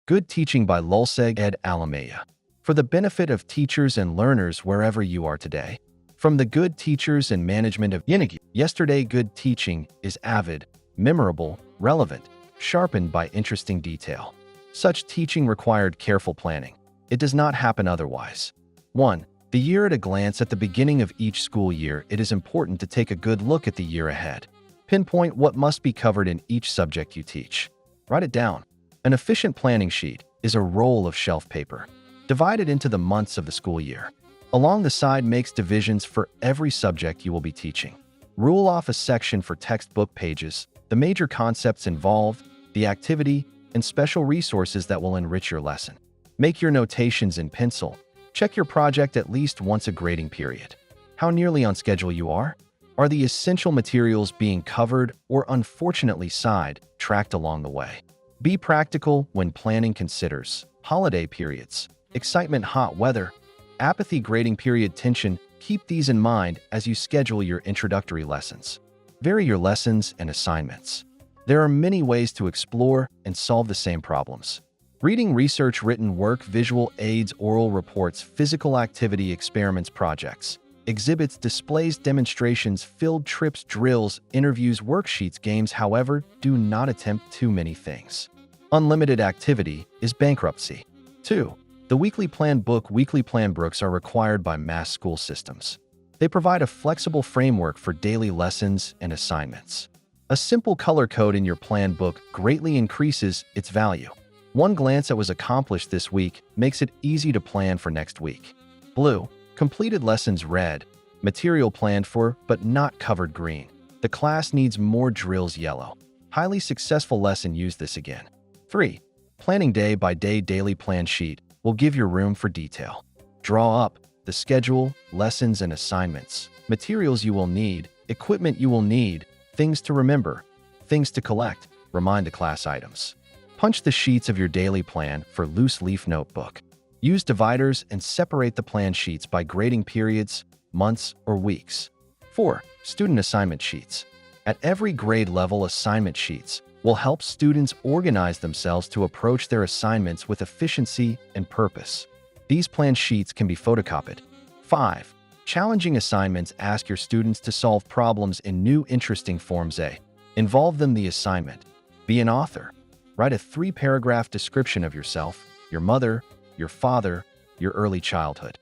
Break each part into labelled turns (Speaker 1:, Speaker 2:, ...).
Speaker 1: Good Teaching by Lulsegged Alemayyehw. For the benefit of teachers and learners wherever you are today. From the Good Teachers and Management of Yenigi. Yesterday, good teaching is avid, memorable, relevant, sharpened by interesting detail. Such teaching required careful planning. It does not happen otherwise. 1. The year at a glance. At the beginning of each school year, it is important to take a good look at the year ahead. Pinpoint what must be covered in each subject you teach. Write it down. An efficient planning sheet is a roll of shelf paper, divided into the months of the school year. Along the side makes divisions for every subject you will be teaching. Rule off a section for textbook pages, the major concepts involved, the activity, and special resources that will enrich your lesson. Make your notations in pencil. Check your project at least once a grading period. How nearly on schedule you are? Are the essential materials being covered or unfortunately side-tracked along the way? Be practical when planning. Considers holiday periods, excitement, hot weather, apathy, grading period, tension. Keep these in mind as you schedule your introductory lessons. Vary your lessons and assignments. There are many ways to explore and solve the same problems. Reading, research, written work, visual aids, oral reports, physical activity, experiments, projects, exhibits, displays, demonstrations, field trips, drills, interviews, worksheets, games. However, do not attempt too many things. Unlimited activity is bankruptcy. 2. The weekly plan book. Weekly plan books are required by mass school systems. They provide a flexible framework for daily lessons and assignments. A simple color code in your plan book greatly increases its value. One glance at what was accomplished this week makes it easy to plan for next week. Blue. Completed lessons. Red. Material planned for but not covered. Green. The class needs more drills. Yellow. Highly successful lesson. Use this again. 3. Planning day by day. Daily plan sheet will give you room for detail. Draw up the schedule, lessons and assignments, materials you will need, equipment you will need, things to remember, things to collect, remind the class items. Punch the sheets of your daily plan for loose leaf notebook. Use dividers and separate the plan sheets by grading periods, months, or weeks. 4. Student assignment sheets. At every grade level, assignment sheets will help students organize themselves to approach their assignments with efficiency and purpose. These plan sheets can be photocopied. 5. Challenging assignments. Ask your students to solve problems in new, interesting forms. Involve them in the assignment. Be an author. Write a 3-paragraph description of yourself, your mother, your father, your early childhood.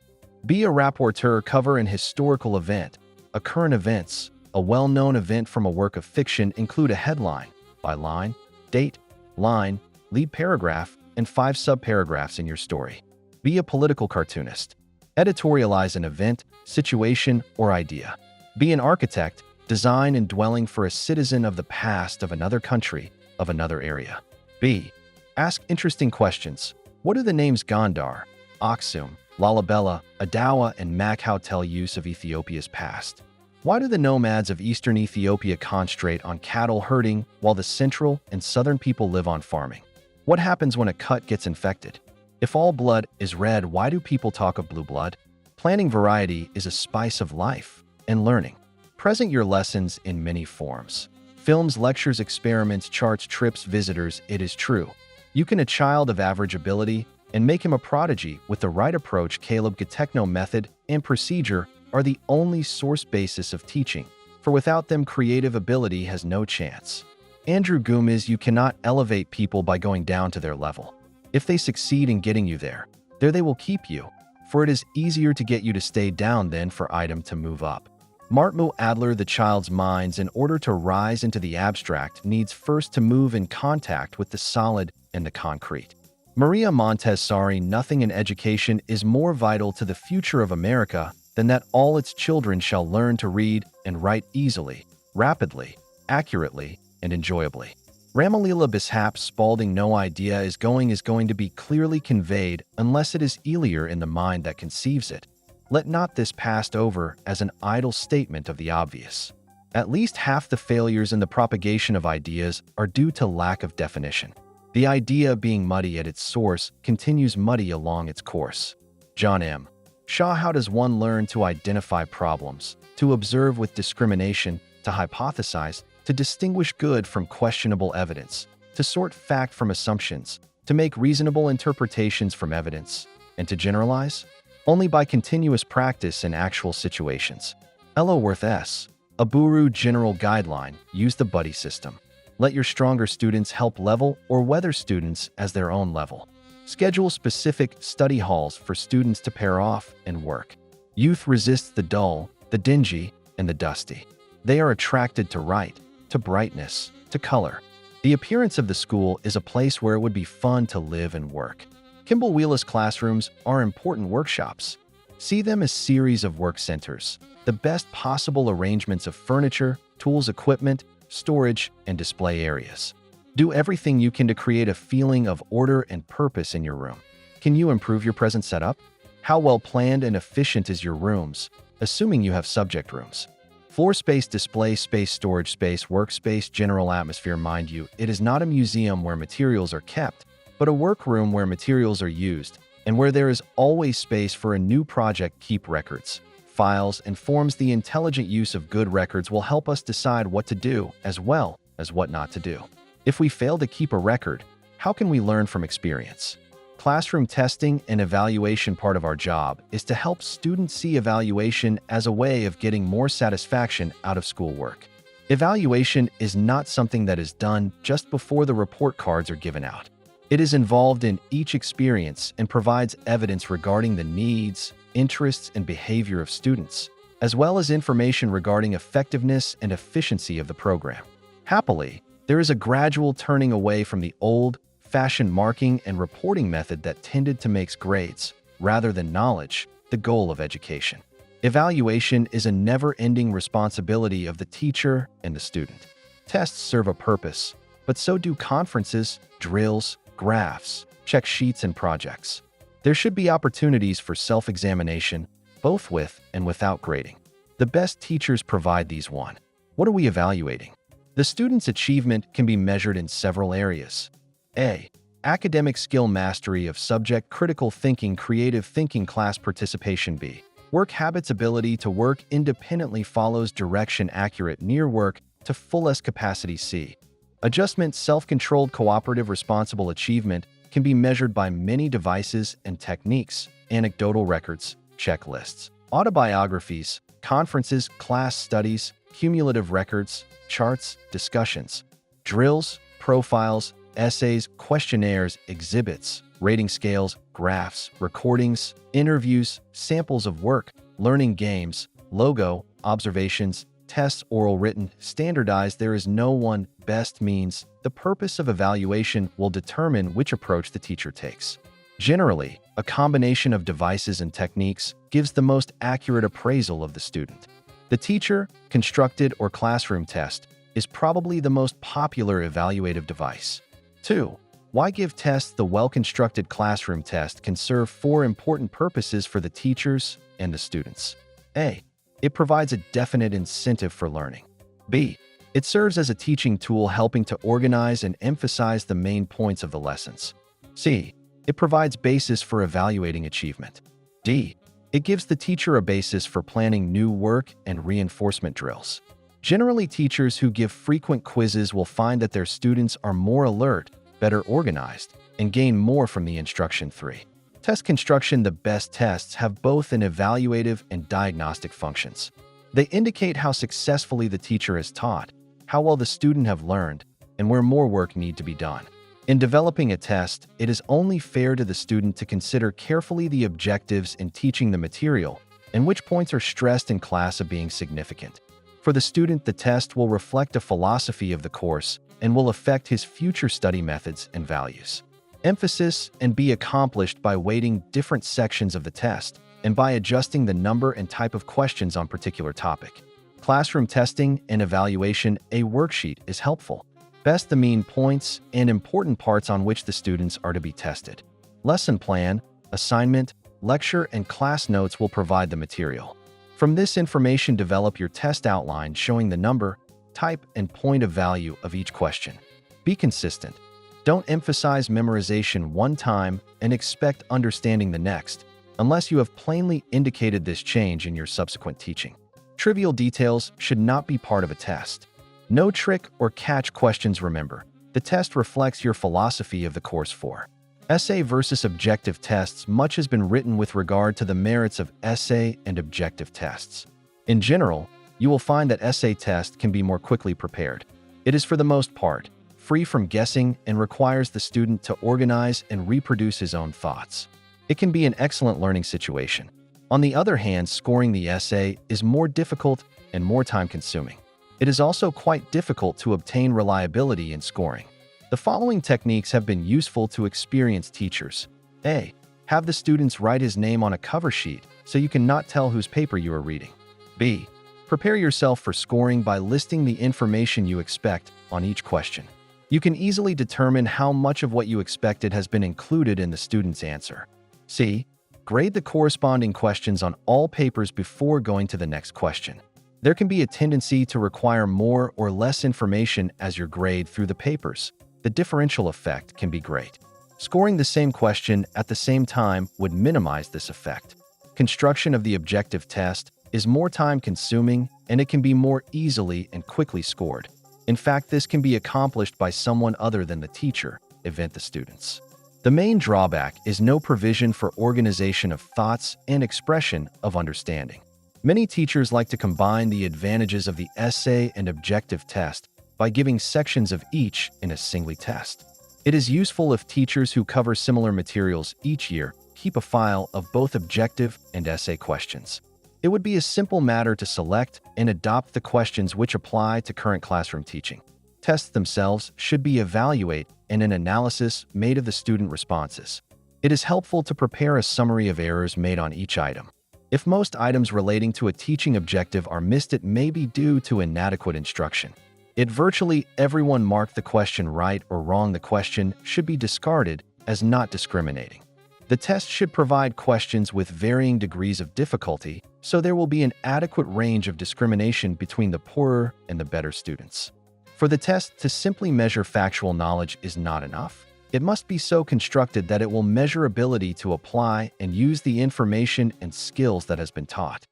Speaker 1: Be a rapporteur. Cover an historical event, a current events, a well-known event from a work of fiction. Include a headline, by line, date, line, lead paragraph, and 5 subparagraphs in your story. Be a political cartoonist. Editorialize an event, situation, or idea. Be an architect. Design and dwelling for a citizen of the past of another country, of another area. B. Ask interesting questions. What do the names Gondar, Aksum, Lalibela, Adawa, and Makau tell us of Ethiopia's past? Why do the nomads of eastern Ethiopia concentrate on cattle herding while the central and southern people live on farming? What happens when a cut gets infected? If all blood is red, why do people talk of blue blood? Planning variety is a spice of life and learning. Present your lessons in many forms. Films, lectures, experiments, charts, trips, visitors. It is true. You can a child of average ability and make him a prodigy with the right approach. Caleb Techno method and procedure are the only source basis of teaching, for without them creative ability has no chance. Andrew Goomes. You cannot elevate people by going down to their level. If they succeed in getting you there they will keep you, for it is easier to get you to stay down than for item to move up. Martmu Adler. The child's minds, in order to rise into the abstract, needs first to move in contact with the solid and the concrete. Maria Montessori. Nothing in education is more vital to the future of America than that all its children shall learn to read and write easily, rapidly, accurately, and enjoyably. Ramalila Bishap Spalding. No idea is going to be clearly conveyed unless it is earlier in the mind that conceives it. Let not this pass over as an idle statement of the obvious. At least half the failures in the propagation of ideas are due to lack of definition. The idea, being muddy at its source, continues muddy along its course. John M. Shaw. How does one learn to identify problems, to observe with discrimination, to hypothesize, to distinguish good from questionable evidence, to sort fact from assumptions, to make reasonable interpretations from evidence, and to generalize only by continuous practice in actual situations. Ellsworth S. A Buru General Guideline. Use the buddy system. Let your stronger students help level or weather students as their own level. Schedule specific study halls for students to pair off and work. Youth resists the dull, the dingy, and the dusty. They are attracted to right, to brightness, to color. The appearance of the school is a place where it would be fun to live and work. Kimball Wheelis classrooms are important workshops. See them as series of work centers, the best possible arrangements of furniture, tools, equipment, storage, and display areas. Do everything you can to create a feeling of order and purpose in your room. Can you improve your present setup? How well planned and efficient is your rooms, assuming you have subject rooms? Floor space, display space, storage space, workspace, general atmosphere. Mind you, it is not a museum where materials are kept, but a workroom where materials are used, and where there is always space for a new project. Keep records, files, and forms. The intelligent use of good records will help us decide what to do as well as what not to do. If we fail to keep a record, how can we learn from experience? Classroom testing and evaluation. Part of our job is to help students see evaluation as a way of getting more satisfaction out of schoolwork. Evaluation is not something that is done just before the report cards are given out. It is involved in each experience and provides evidence regarding the needs, interests, and behavior of students, as well as information regarding effectiveness and efficiency of the program. Happily, there is a gradual turning away from the old-fashioned marking and reporting method that tended to make grades, rather than knowledge, the goal of education. Evaluation is a never-ending responsibility of the teacher and the student. Tests serve a purpose, but so do conferences, drills, graphs, check sheets, and projects. There should be opportunities for self-examination, both with and without grading. The best teachers provide these. 1. What are we evaluating? The student's achievement can be measured in several areas. A. Academic skill, mastery of subject, critical thinking, creative thinking, class participation. B. Work habits, ability to work independently, follows direction, accurate near work to fullest capacity. C. Adjustment, self-controlled, cooperative, responsible. Achievement can be measured by many devices and techniques: anecdotal records, checklists, autobiographies, conferences, class studies, cumulative records, charts, discussions, drills, profiles, essays, questionnaires, exhibits, rating scales, graphs, recordings, interviews, samples of work, learning games, logo, observations, tests, oral, written, standardized. There is no one best means. The purpose of evaluation will determine which approach the teacher takes. Generally, a combination of devices and techniques gives the most accurate appraisal of the student. The teacher, constructed, or classroom test is probably the most popular evaluative device. 2. Why give tests? The well-constructed classroom test can serve 4 important purposes for the teachers and the students. A. It provides a definite incentive for learning. B. It serves as a teaching tool, helping to organize and emphasize the main points of the lessons. C. It provides basis for evaluating achievement. D. It gives the teacher a basis for planning new work and reinforcement drills. Generally, teachers who give frequent quizzes will find that their students are more alert, better organized, and gain more from the instruction. 3. Test construction. The best tests have both an evaluative and diagnostic functions. They indicate how successfully the teacher has taught, how well the student have learned, and where more work need to be done. In developing a test, it is only fair to the student to consider carefully the objectives in teaching the material and which points are stressed in class as being significant. For the student, the test will reflect a philosophy of the course and will affect his future study methods and values. Emphasis and be accomplished by weighting different sections of the test and by adjusting the number and type of questions on particular topic. Classroom testing and evaluation. A worksheet is helpful. Best the mean points and important parts on which the students are to be tested. Lesson plan, assignment, lecture, and class notes will provide the material. From this information, develop your test outline showing the number, type, and point of value of each question. Be consistent. Don't emphasize memorization one time and expect understanding the next, unless you have plainly indicated this change in your subsequent teaching. Trivial details should not be part of a test. No trick or catch questions. Remember, the test reflects your philosophy of the course. 4. Essay versus objective tests. Much has been written with regard to the merits of essay and objective tests. In general, you will find that essay test can be more quickly prepared. It is for the most part free from guessing and requires the student to organize and reproduce his own thoughts. It can be an excellent learning situation. On the other hand, scoring the essay is more difficult and more time-consuming. It is also quite difficult to obtain reliability in scoring. The following techniques have been useful to experienced teachers. A. Have the students write his name on a cover sheet so you cannot tell whose paper you are reading. B. Prepare yourself for scoring by listing the information you expect on each question. You can easily determine how much of what you expected has been included in the student's answer. C. Grade the corresponding questions on all papers before going to the next question. There can be a tendency to require more or less information as you grade through the papers. The differential effect can be great. Scoring the same question at the same time would minimize this effect. Construction of the objective test is more time-consuming and it can be more easily and quickly scored. In fact, this can be accomplished by someone other than the teacher, the students. The main drawback is no provision for organization of thoughts and expression of understanding. Many teachers like to combine the advantages of the essay and objective test by giving sections of each in a single test. It is useful if teachers who cover similar materials each year keep a file of both objective and essay questions. It would be a simple matter to select and adopt the questions which apply to current classroom teaching. Tests themselves should be evaluated and an analysis made of the student responses. It is helpful to prepare a summary of errors made on each item. If most items relating to a teaching objective are missed, it may be due to inadequate instruction. If virtually everyone marked the question right or wrong, the question should be discarded as not discriminating. The test should provide questions with varying degrees of difficulty, so there will be an adequate range of discrimination between the poorer and the better students. For the test to simply measure factual knowledge is not enough. It must be so constructed that it will measure ability to apply and use the information and skills that has been taught.